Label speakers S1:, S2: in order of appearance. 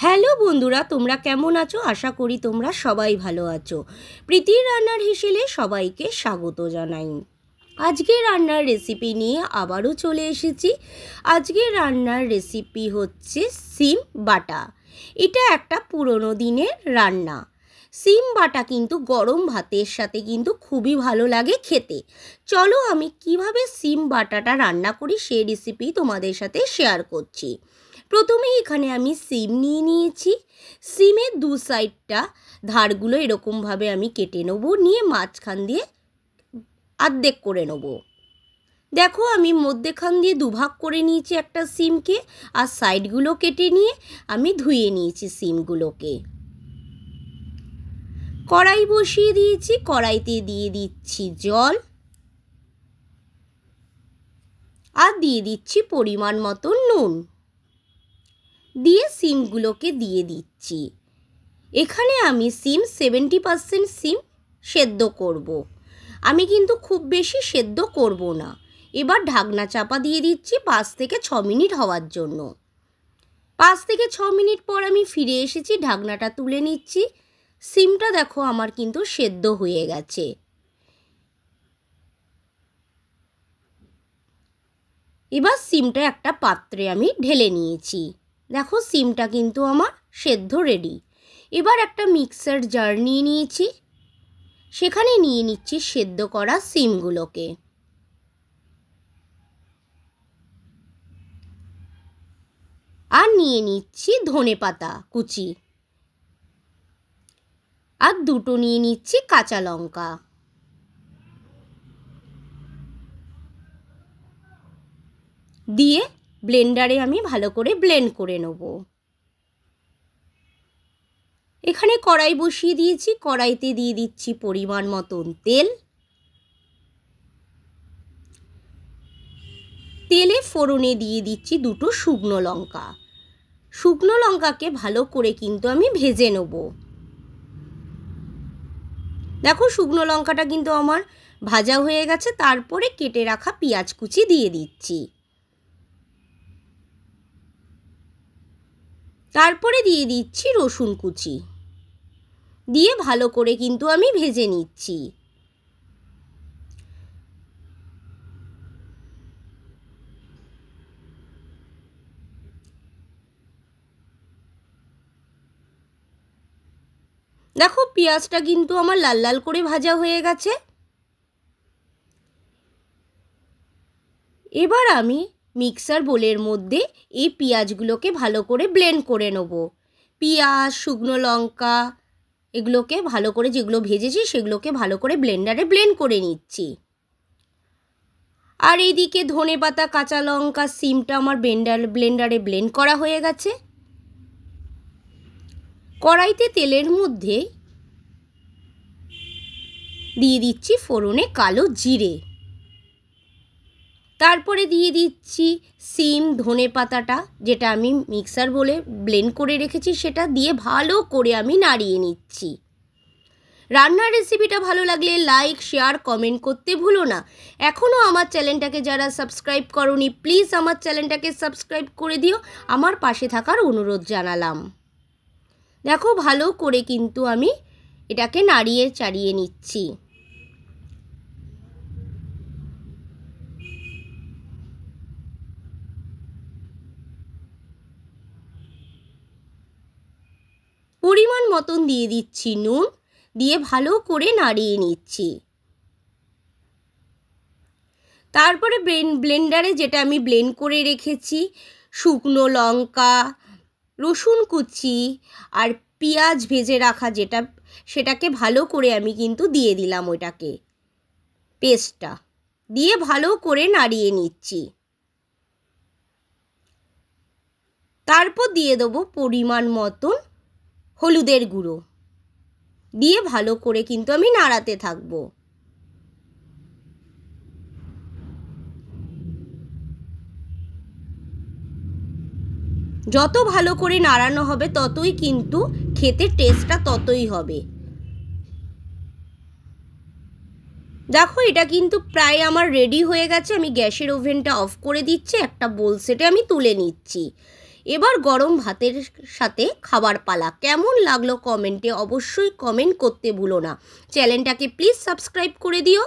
S1: Hello বন্ধুরা, তোমরা কেমন আছো? আশা করি তোমরা সবাই ভালো আছো। প্রীতির রান্নার হিসেবে সবাইকে স্বাগত জানাই। আজকে রান্নার রেসিপি নিয়ে আবারও চলে এসেছি। আজকের রান্নার রেসিপি হচ্ছে সিম বাটা। এটা একটা পুরনো দিনের রান্না। সিম বাটা কিন্তু গরম ভাতের সাথে কিন্তু খুবই ভালো লাগে খেতে। চলো আমি কিভাবে সিম বাটাটা রান্না করি সেই রেসিপি তোমাদের সাথে শেয়ার করছি। প্রথমে এখানে আমি সিম নিয়ে নিয়েছি। সিমের দু সাইডটা ধারগুলো এরকমভাবে আমি কেটে নেব, নিয়ে মাঝখান দিয়ে অর্ধেক করে নেব। দেখো আমি মধ্যেখান দিয়ে দুভাগ করে নিয়েছি একটা সিমকে, আর সাইডগুলো কেটে নিয়ে আমি ধুয়ে নিয়েছি সিমগুলোকে। কড়াই বসিয়ে দিয়েছি, কড়াইতে দিয়ে দিচ্ছি জল, আর দিয়ে দিচ্ছি পরিমাণ মতো নুন, দিয়ে সিমগুলোকে দিয়ে দিচ্ছি। এখানে আমি সিম 70% সিম সেদ্ধ করব। আমি কিন্তু খুব বেশি সেদ্ধ করব না। এবার ঢাকনা চাপা দিয়ে দিচ্ছি 5 থেকে 6 মিনিট হওয়ার জন্য। 5 থেকে 6 মিনিট পর আমি ফিরে এসেছি, ঢাকনাটা তুলে নিচ্ছি। সিমটা দেখো আমার কিন্তু সেদ্ধ হয়ে গেছে। এবার সিমটা একটা পাত্রে আমি ঢেলে নিয়েছি। দেখো সিমটা কিন্তু আমার সেদ্ধ রেডি। এবার একটা মিক্সার জার নিয়ে নিয়েছি, সেখানে নিয়ে নিচ্ছি সেদ্ধ করা সিমগুলোকে। আর নিয়ে নিচ্ছি ধনেপাতা কুচি, আর দুটো নিয়ে নিচ্ছি কাঁচা লঙ্কা। দিয়ে ব্লেন্ডারে আমি ভালো করে ব্লেন্ড করে নেব। এখানে কড়াই বসিয়ে দিয়েছি, কড়াইতে দিয়ে দিচ্ছি পরিমাণ মতন তেল। তেলে ফোড়নে দিয়ে দিচ্ছি দুটো শুকনো লঙ্কা। শুকনো লঙ্কাকে ভালো করে কিন্তু আমি ভেজে নেব। দেখো শুকনো লঙ্কাটা কিন্তু আমার ভাজা হয়ে গেছে। তারপরে কেটে রাখা পেঁয়াজ কুচি দিয়ে দিচ্ছি। তারপরে দিয়ে দিচ্ছি রসুন কুচি, দিয়ে ভালো করে কিন্তু আমি ভেজে নিচ্ছি। দেখো পেঁয়াজটা কিন্তু আমার লাল লাল করে ভাজা হয়ে গেছে। এবার আমি মিক্সার বোলের মধ্যে এই পেঁয়াজগুলোকে ভালো করে ব্লেন্ড করে নেব। পেঁয়াজ, শুকনো লঙ্কা এগুলোকে ভালো করে, যেগুলো ভেজেছি সেগুলোকে ভালো করে ব্লেন্ডারে ব্লেন্ড করে নিচ্ছি। আর এইদিকে ধনেপাতা, কাঁচা লঙ্কা, সিমটা আমার ব্লেন্ডারে ব্লেন্ড করা হয়ে গেছে। কড়াইতে তেলের মধ্যে দিয়ে দিচ্ছি ফোড়নে কালো জিরে। তারপরে দিয়ে দিচ্ছি সিম, ধনেপাতাটা যেটা আমি মিক্সার বলে ব্লেন্ড করে রেখেছি, সেটা দিয়ে ভালো করে আমি নাড়িয়ে নিচ্ছি। রান্নার রেসিপিটা ভালো লাগলে লাইক, শেয়ার, কমেন্ট করতে ভুলো না। এখনও আমার চ্যানেলটাকে যারা সাবস্ক্রাইব করোনি, প্লিজ আমার চ্যানেলটাকে সাবস্ক্রাইব করে দিও। আমার পাশে থাকার অনুরোধ জানালাম। দেখো ভালো করে কিন্তু আমি এটাকে নাড়িয়ে চাড়িয়ে নিচ্ছি। পরিমাণ মতন দিয়ে দিচ্ছি নুন, দিয়ে ভালো করে নাড়িয়ে নিচ্ছি। তারপরে ব্লেন্ডারে যেটা আমি ব্লেন্ড করে রেখেছি, শুকনো লঙ্কা, রসুন কুচি আর পেঁয়াজ ভেজে রাখা যেটা, সেটাকে ভালো করে আমি কিন্তু দিয়ে দিলাম। ওইটাকে পেস্টটা দিয়ে ভালো করে নাড়িয়ে নিচ্ছি। তারপর দিয়ে দেবো পরিমাণ মতন হলুদের গুঁড়ো, দিয়ে ভালো করে কিন্তু আমি নাড়াতে থাকবো। যত ভালো করে নাড়ানো হবে ততই কিন্তু খেতে টেস্টটা ততই হবে। দেখো এটা কিন্তু প্রায় আমার রেডি হয়ে গেছে। আমি গ্যাসের ওভেনটা অফ করে দিচ্ছি, একটা বোল সেটে আমি তুলে নিচ্ছি। এবার গরম ভাতের সাথে খাবার পালা। কেমন লাগলো কমেন্টে অবশ্যই কমেন্ট করতে ভুলো না। চ্যানেলটাকে প্লিজ সাবস্ক্রাইব করে দিও।